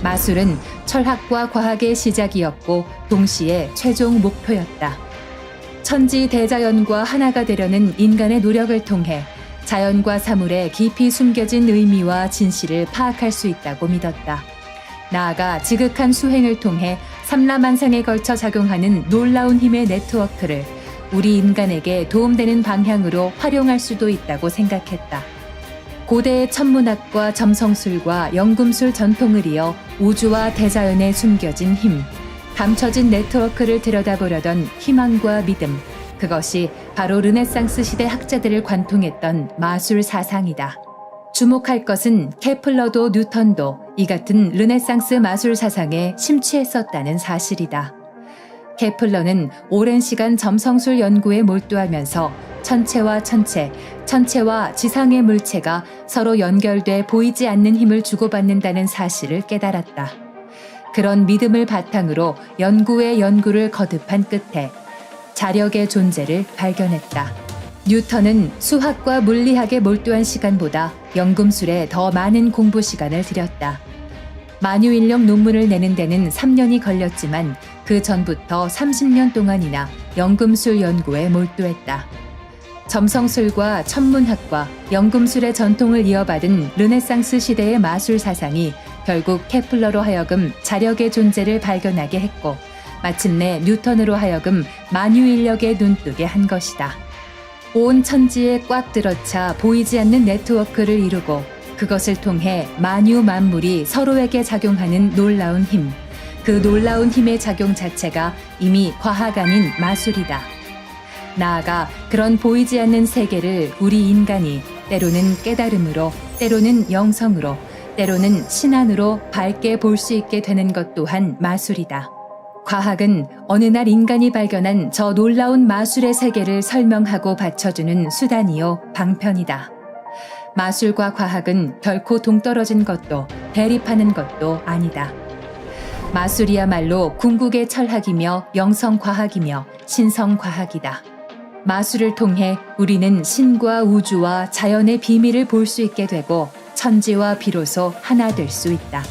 마술은 철학과 과학의 시작이었고 동시에 최종 목표였다. 천지 대자연과 하나가 되려는 인간의 노력을 통해 자연과 사물에 깊이 숨겨진 의미와 진실을 파악할 수 있다고 믿었다. 나아가 지극한 수행을 통해 삼라만상에 걸쳐 작용하는 놀라운 힘의 네트워크를 우리 인간에게 도움되는 방향으로 활용할 수도 있다고 생각했다. 고대의 천문학과 점성술과 연금술 전통을 이어 우주와 대자연에 숨겨진 힘, 감춰진 네트워크를 들여다보려던 희망과 믿음, 그것이 바로 르네상스 시대 학자들을 관통했던 마술 사상이다. 주목할 것은 케플러도 뉴턴도 이 같은 르네상스 마술 사상에 심취했었다는 사실이다. 케플러는 오랜 시간 점성술 연구에 몰두하면서 천체와 천체, 천체와 지상의 물체가 서로 연결돼 보이지 않는 힘을 주고받는다는 사실을 깨달았다. 그런 믿음을 바탕으로 연구의 연구를 거듭한 끝에 자력의 존재를 발견했다. 뉴턴은 수학과 물리학에 몰두한 시간보다 연금술에 더 많은 공부 시간을 들였다. 만유인력 논문을 내는 데는 3년이 걸렸지만 그 전부터 30년 동안이나 연금술 연구에 몰두했다. 점성술과 천문학과 연금술의 전통을 이어받은 르네상스 시대의 마술 사상이 결국 케플러로 하여금 자력의 존재를 발견하게 했고 마침내 뉴턴으로 하여금 만유인력에 눈뜨게 한 것이다. 온 천지에 꽉 들어차 보이지 않는 네트워크를 이루고 그것을 통해 만유 만물이 서로에게 작용하는 놀라운 힘, 그 놀라운 힘의 작용 자체가 이미 과학 아닌 마술이다. 나아가 그런 보이지 않는 세계를 우리 인간이 때로는 깨달음으로, 때로는 영성으로, 때로는 신안으로 밝게 볼 수 있게 되는 것 또한 마술이다. 과학은 어느 날 인간이 발견한 저 놀라운 마술의 세계를 설명하고 받쳐주는 수단이요 방편이다. 마술과 과학은 결코 동떨어진 것도 대립하는 것도 아니다. 마술이야말로 궁극의 철학이며 영성과학이며 신성과학이다. 마술을 통해 우리는 신과 우주와 자연의 비밀을 볼 수 있게 되고 천지와 비로소 하나 될 수 있다.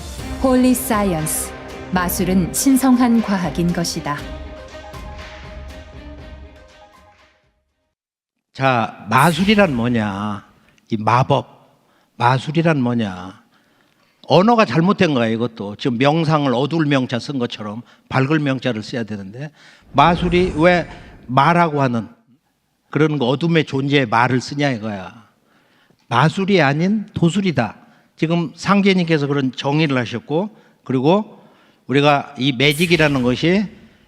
Holy Science. 마술은 신성한 과학인 것이다. 자, 마술이란 뭐냐? 이 마법, 마술이란 뭐냐? 언어가 잘못된 거야, 이것도. 지금 명상을 어두울 명자 쓴 것처럼 밝을 명자를 써야 되는데, 마술이 왜 마라고 하는 그런 거 어둠의 존재의 말을 쓰냐 이거야. 마술이 아닌 도술이다. 지금 상제님께서 그런 정의를 하셨고, 그리고 우리가 이 매직이라는 것이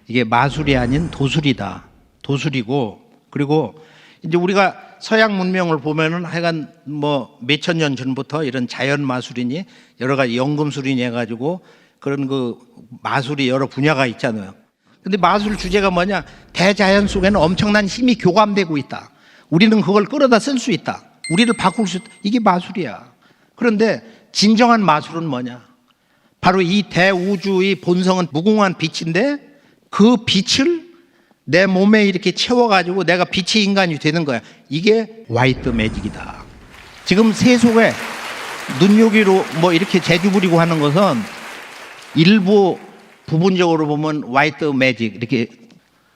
이게 마술이 아닌 도술이다. 도술이고, 그리고 이제 우리가 서양 문명을 보면은 하여간 뭐 몇천 년 전부터 이런 자연 마술이니 여러 가지 연금술이니 해가지고 그런 그 마술이 여러 분야가 있잖아요. 근데 마술 주제가 뭐냐? 대자연 속에는 엄청난 힘이 교감되고 있다. 우리는 그걸 끌어다 쓸 수 있다. 우리를 바꿀 수 있다. 이게 마술이야. 그런데 진정한 마술은 뭐냐? 바로 이 대우주의 본성은 무궁한 빛인데 그 빛을 내 몸에 이렇게 채워가지고 내가 빛의 인간이 되는 거야. 이게 화이트 매직이다. 지금 세속에 눈요기로 뭐 이렇게 재주 부리고 하는 것은 일부 부분적으로 보면 화이트 매직, 이렇게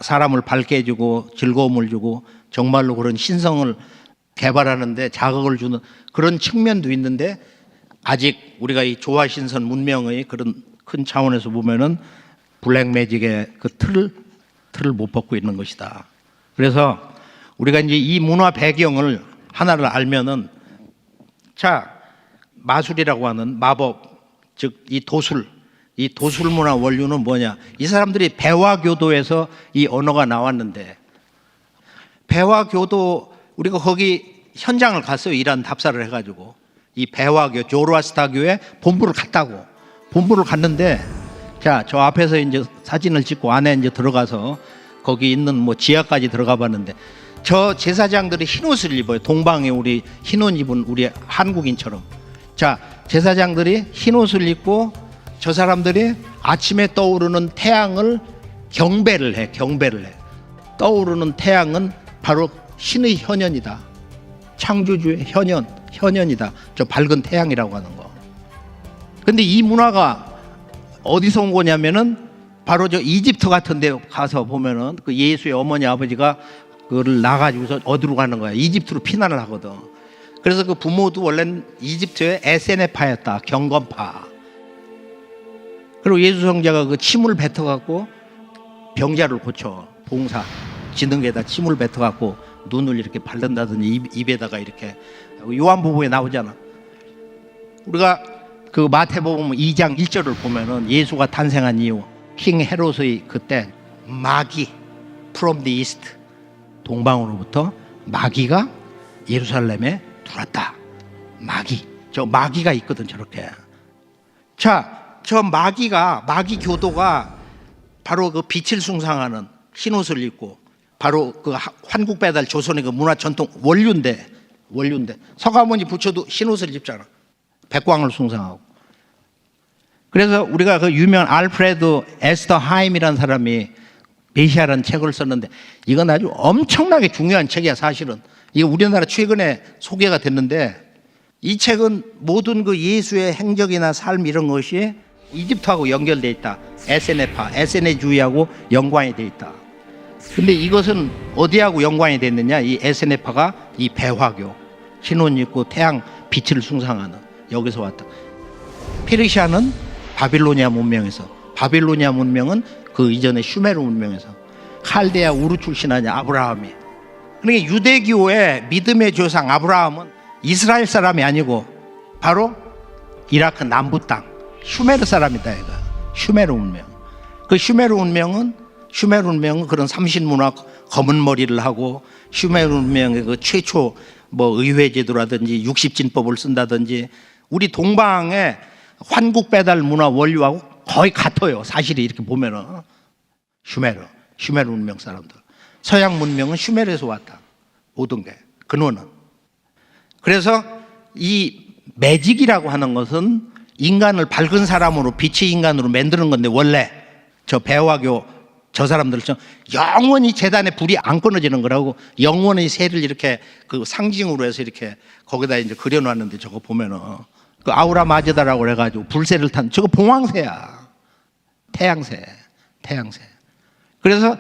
사람을 밝게 해주고 즐거움을 주고 정말로 그런 신성을 개발하는데 자극을 주는 그런 측면도 있는데, 아직 우리가 이 조화신선 문명의 그런 큰 차원에서 보면은 블랙 매직의 그 틀을 못 벗고 있는 것이다. 그래서 우리가 이제 이 문화 배경을 하나를 알면은, 자, 마술이라고 하는 마법, 즉 이 도술 문화 원류는 뭐냐? 이 사람들이 배화교도에서 이 언어가 나왔는데, 배화교도 우리가 거기 현장을 갔어요. 이란 답사를 해가지고 이 배화교 조로아스타교에 본부를 갔다고. 본부를 갔는데, 자, 저 앞에서 이제 사진을 찍고 안에 이제 들어가서 거기 있는 뭐 지하까지 들어가 봤는데, 저 제사장들이 흰 옷을 입어요. 동방에 우리 흰 옷 입은 우리 한국인처럼. 자, 제사장들이 흰 옷을 입고 저 사람들이 아침에 떠오르는 태양을 경배를 해. 떠오르는 태양은 바로 신의 현현이다. 창조주의 현현이다. 저 밝은 태양이라고 하는 거. 근데 이 문화가 어디서 온 거냐면은 바로 저 이집트 같은 데 가서 보면은 그 예수의 어머니 아버지가 그거를 나가지고서 어디로 가는 거야? 이집트로 피난을 하거든. 그래서 그 부모도 원래는 이집트의 에세네파였다. 경건파. 그리고 예수 성자가 그 침을 뱉어갖고 병자를 고쳐. 봉사 지능에다 침을 뱉어갖고 눈을 이렇게 바른다더니 입에다가 이렇게. 요한복음에 나오잖아. 우리가 그 마태복음 2장 1절을 보면은 예수가 탄생한 이후 킹 헤롯의 그때 마귀 from the east, 동방으로부터 마귀가 예루살렘에 들어왔다. 저 마귀가 있거든. 저렇게. 자, 저 마귀 교도가 바로 그 빛을 숭상하는 흰옷을 입고 바로 그 환국 배달 조선의 그 문화 전통 원류인데 서가모니 부처도 흰옷을 입잖아. 백광을 숭상하고. 그래서 우리가 그 유명한 알프레드 에스터 하임이라는 사람이 메시아라는 책을 썼는데, 이건 아주 엄청나게 중요한 책이야. 사실은 이거 우리나라 최근에 소개가 됐는데, 이 책은 모든 그 예수의 행적이나 삶 이런 것이 이집트하고 연결돼 있다. 에세네파, 에세네주의하고 연관이 돼 있다. 근데 이것은 어디하고 연관이 됐느냐? 이 에세네파가 이 배화교, 흰옷 입고 태양 빛을 숭상하는 여기서 왔다. 페르시아는 바빌로니아 문명에서, 바빌로니아 문명은 그 이전에 슈메르 문명에서, 칼데아 우르 출신 아니야 아브라함이. 그러니까 유대교의 믿음의 조상 아브라함은 이스라엘 사람이 아니고 바로 이라크 남부 땅 슈메르 사람이다 이거. 슈메르 문명. 그 슈메르 문명은 그런 삼신 문화 검은 머리를 하고 슈메르 문명의 그 최초 뭐 의회 제도라든지 육십진법을 쓴다든지 우리 동방의 환국 배달 문화 원류하고 거의 같아요. 사실이 이렇게 보면은 슈메르 문명 사람들. 서양 문명은 슈메르에서 왔다. 모든 게 근원은. 그래서 이 매직이라고 하는 것은 인간을 밝은 사람으로 빛의 인간으로 만드는 건데 원래 저 배화교 저 사람들처럼 영원히 재단에 불이 안 끊어지는 거라고 영원의 새를 이렇게 그 상징으로 해서 이렇게 거기다 이제 그려놨는데 저거 보면은 그 아우라 마즈다라고 그래가지고 불새를 탄 저거 봉황새야. 태양새. 그래서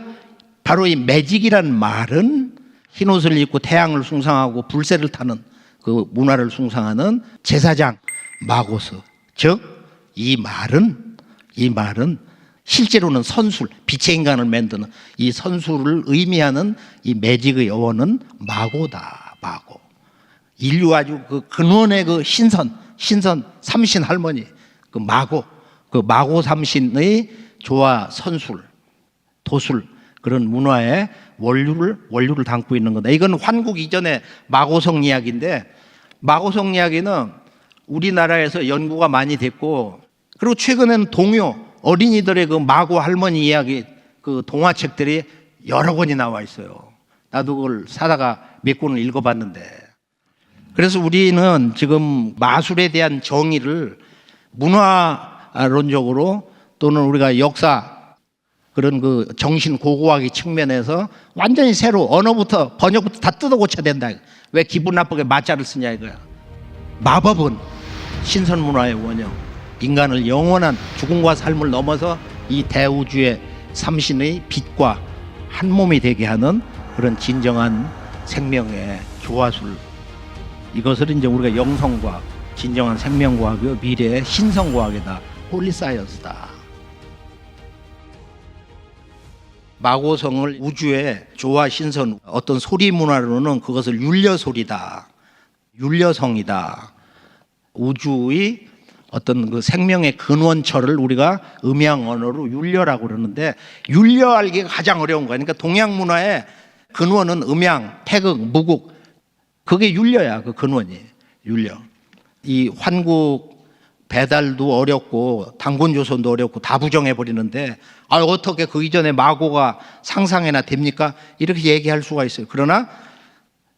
바로 이 매직이란 말은 흰옷을 입고 태양을 숭상하고 불새를 타는 그 문화를 숭상하는 제사장 마고스. 즉 이 말은 실제로는 선술, 빛의 인간을 만드는 이 선술을 의미하는 이 매직의 여원은 마고다. 마고. 인류 아주 그 근원의 그 신선 삼신 할머니 그 마고 삼신의 조화 선술, 도술 그런 문화의 원류를 담고 있는 거다. 이건 환국 이전의 마고성 이야기인데 마고성 이야기는 우리나라에서 연구가 많이 됐고 그리고 최근에는 동요 어린이들의 그 마고 할머니 이야기 그 동화책들이 여러 권이 나와 있어요. 나도 그걸 사다가 몇 권을 읽어봤는데 그래서 우리는 지금 마술에 대한 정의를 문화론적으로 또는 우리가 역사 그런 그 정신 고고학의 측면에서 완전히 새로 언어부터 번역부터 다 뜯어 고쳐야 된다. 왜 기분 나쁘게 마자를 쓰냐 이거야. 마법은 신선 문화의 원형, 인간을 영원한 죽음과 삶을 넘어서 이 대우주의 삼신의 빛과 한 몸이 되게 하는 그런 진정한 생명의 조화술. 이것을 이제 우리가 영성과학, 진정한 생명과학이요 미래의 신성과학이다. 홀리사이언스다. 마고성을 우주의 조화 신선 어떤 소리 문화로는 그것을 율려소리다. 율려성이다. 우주의 어떤 그 생명의 근원처를 우리가 음양 언어로 율려라고 그러는데 율려 알기가 가장 어려운 거야. 그러니까 동양 문화의 근원은 음양, 태극, 무국 그게 율려야 그 근원이 율려. 이 환국 배달도 어렵고 당군 조선도 어렵고 다 부정해 버리는데 어떻게 그 이전에 마고가 상상해나 됩니까? 이렇게 얘기할 수가 있어요. 그러나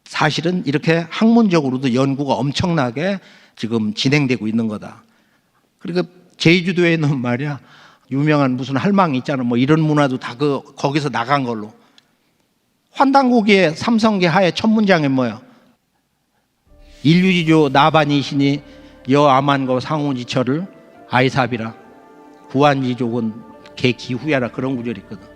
사실은 이렇게 학문적으로도 연구가 엄청나게 지금 진행되고 있는 거다. 그러니까 제주도에는 말이야 유명한 무슨 할망이 있잖아. 뭐 이런 문화도 다 거기서 나간 걸로. 환단고기의 삼성계 하의 첫 문장이 뭐야? 인류지조 나반이시니 여아만거 상우지처를 아이삽이라 구한지족은 개기후야라 그런 구절이 있거든.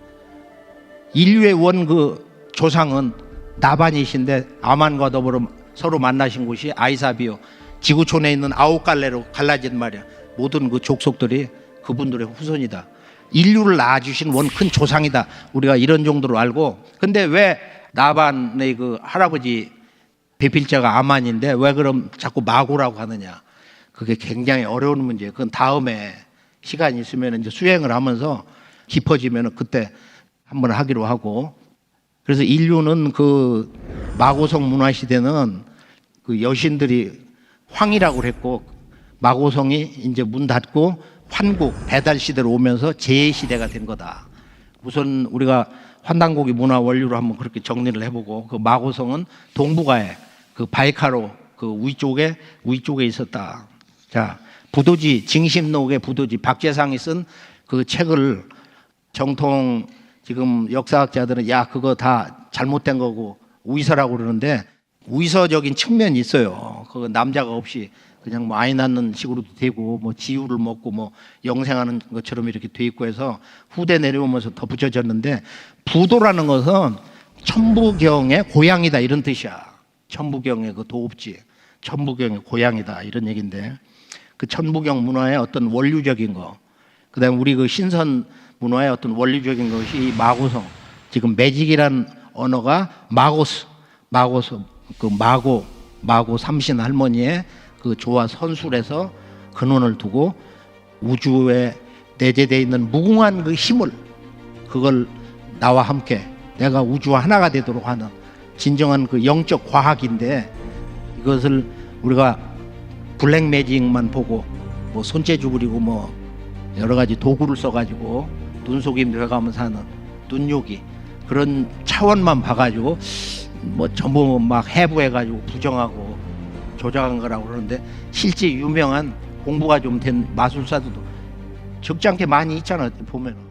인류의 원 그 조상은 나반이신데 아만과 더불어 서로 만나신 곳이 아이삽이요 지구촌에 있는 9갈래로 갈라진 말이야. 모든 그 족속들이 그분들의 후손이다. 인류를 낳아주신 원 큰 조상이다. 우리가 이런 정도로 알고. 근데 왜 나반의 그 할아버지 배필자가 아만인데 왜 그럼 자꾸 마고라고 하느냐? 그게 굉장히 어려운 문제예요. 그건 다음에 시간이 있으면 이제 수행을 하면서 깊어지면 그때 한번 하기로 하고. 그래서 인류는 그 마고성 문화 시대는 그 여신들이 황이라고 그랬고 마고성이 이제 문 닫고 환국 배달 시대로 오면서 제 시대가 된 거다. 우선 우리가 환단고기 문화 원류로 한번 그렇게 정리를 해보고 그 마고성은 동북아에 그 바이카로 그 위쪽에 있었다. 자, 부도지 징심록의 부도지 박재상이 쓴 그 책을 정통 지금 역사학자들은 야 그거 다 잘못된 거고 위서라고 그러는데 위서적인 측면이 있어요. 그거 남자가 없이 그냥 뭐 아이 낳는 식으로도 되고 뭐 지우를 먹고 뭐 영생하는 것처럼 이렇게 돼 있고 해서 후대 내려오면서 더 붙여졌는데 부도라는 것은 천부경의 고향이다 이런 뜻이야. 천부경의 그 도읍지, 천부경의 고향이다 이런 얘기인데 그 천부경 문화의 어떤 원류적인 거, 그다음에 우리 그 신선 문화의 어떤 원류적인 것이 이 마고성, 지금 매직이란 언어가 마고스 그 마고 삼신 할머니의 그 조화 선술에서 근원을 두고 우주에 내재되어 있는 무궁한 그 힘을 그걸 나와 함께 내가 우주와 하나가 되도록 하는 진정한 그 영적 과학인데 이것을 우리가 블랙 매직만 보고 뭐 손재주 부리고 뭐 여러 가지 도구를 써가지고 눈속임 돼가면서 하는 눈요기 그런 차원만 봐가지고 뭐 전부 막 해부해가지고 부정하고 조작한 거라고 그러는데 실제 유명한 공부가 좀 된 마술사들도 적지 않게 많이 있잖아 보면.